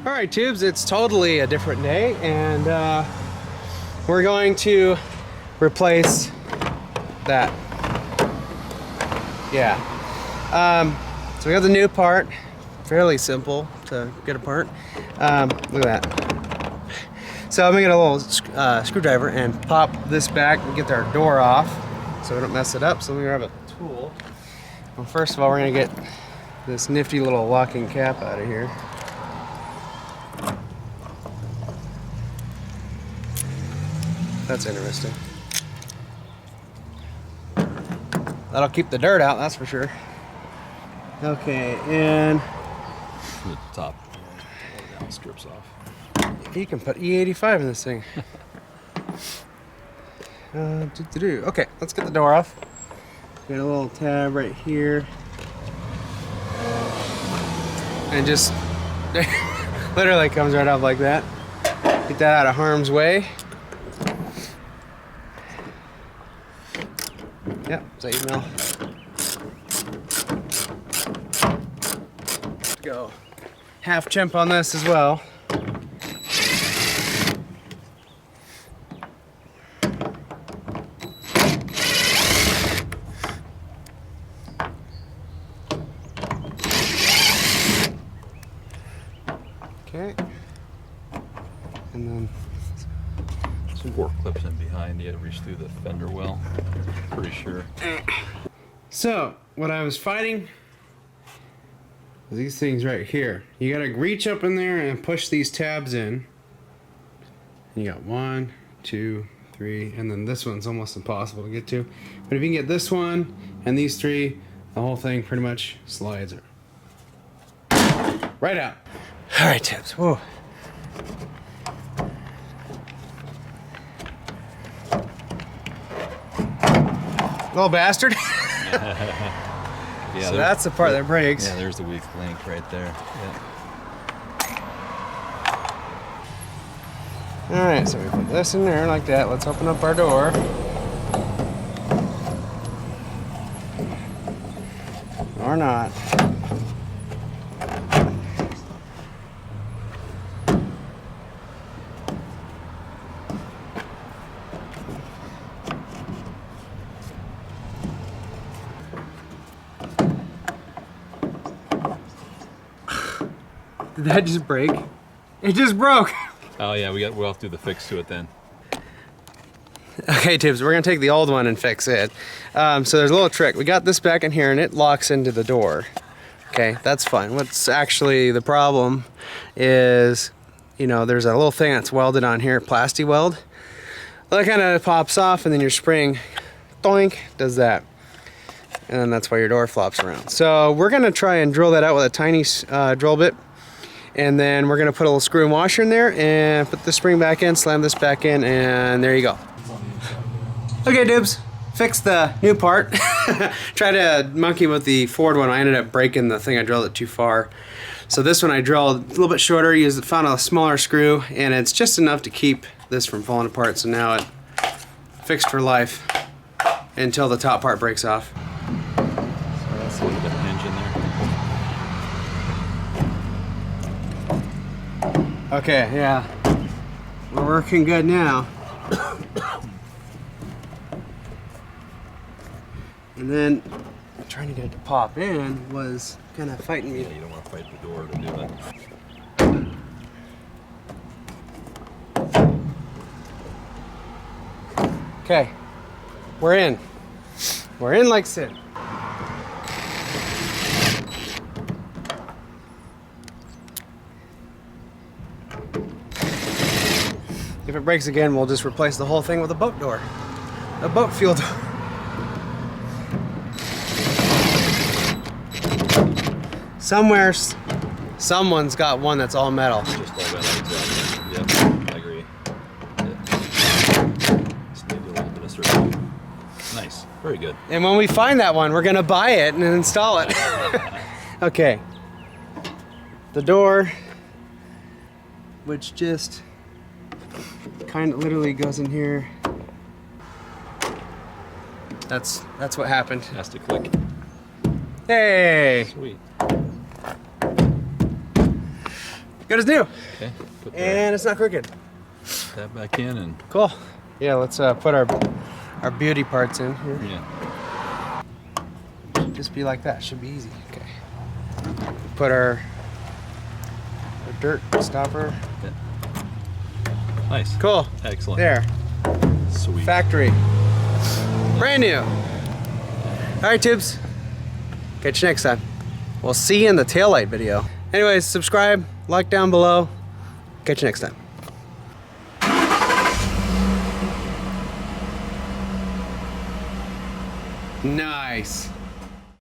All right, tubes, it's totally a different day, and we're going to replace that. Yeah. So we got the new part. Fairly simple to get apart. Look at that. So I'm gonna get a little screwdriver and pop this back and get our door off so we don't mess it up. So we grab a tool. Well, first of all, we're gonna get this nifty little locking cap out of here. That's interesting. That'll keep the dirt out, that's for sure. Okay, and the top down strips off. You can put E85 in this thing. Okay, let's get the door off. Got a little tab right here. And just literally comes right up like that. Get that out of harm's way. Yep, is that email? Let's go. Half chimp on this as well. Okay. And then some fork clips in behind. You had to reach through the fender well. Pretty sure. So, what I was fighting was these things right here. You gotta reach up in there and push these tabs in. You got 1, 2, 3, and then this one's almost impossible to get to. But if you can get this one and these 3, the whole thing pretty much slides right out. All right, tips. Whoa. Little bastard. Yeah, so that's the part that breaks. Yeah, there's the weak link right there. Yeah. All right, so we put this in there like that. Let's open up our door. Or not. Did that just break? It just broke. Oh yeah, we'll have to do the fix to it then. Okay, Tibbs, we're gonna take the old one and fix it. So there's a little trick. We got this back in here and it locks into the door. Okay, that's fine. What's actually the problem is, you know, there's a little thing that's welded on here, plasti weld. Well, that kind of pops off and then your spring, doink, does that. And then that's why your door flops around. So we're gonna try and drill that out with a tiny drill bit. And then we're gonna put a little screw and washer in there and put the spring back in, slam this back in, and there you go. Okay, Dibs, fix the new part. Try to monkey with the Ford one. I ended up breaking the thing. I drilled it too far. So this one I drilled a little bit shorter, found a smaller screw, and it's just enough to keep this from falling apart. So now it's fixed for life until the top part breaks off. So that's a little bit of hinge in there. Okay, yeah. We're working good now. And then trying to get it to pop in was kind of fighting me. Yeah, you don't want to fight the door to do it. Okay, we're in. We're in like Sid. If it breaks again, we'll just replace the whole thing with a boat door. A boat fuel door. Somewhere, someone's got one that's all metal. Just all metal, exactly. Yep, I agree. Yeah. Just need a little bit of circle. Nice, very good. And when we find that one, we're gonna buy it and install it. Okay. The door, which just kind of literally goes in here. That's what happened. Has to click. Hey! Sweet. Good as new. Okay. Put And it's not crooked. that back in and Cool. Yeah, let's put our beauty parts in here. yeah. Should just be like that. Should be easy. Okay. Put our dirt stopper. Yeah. Nice. Cool. Excellent. There. Sweet. Factory. Brand new. All right, tubes. Catch you next time. We'll see you in the taillight video. Anyways, subscribe, like down below. Catch you next time. Nice.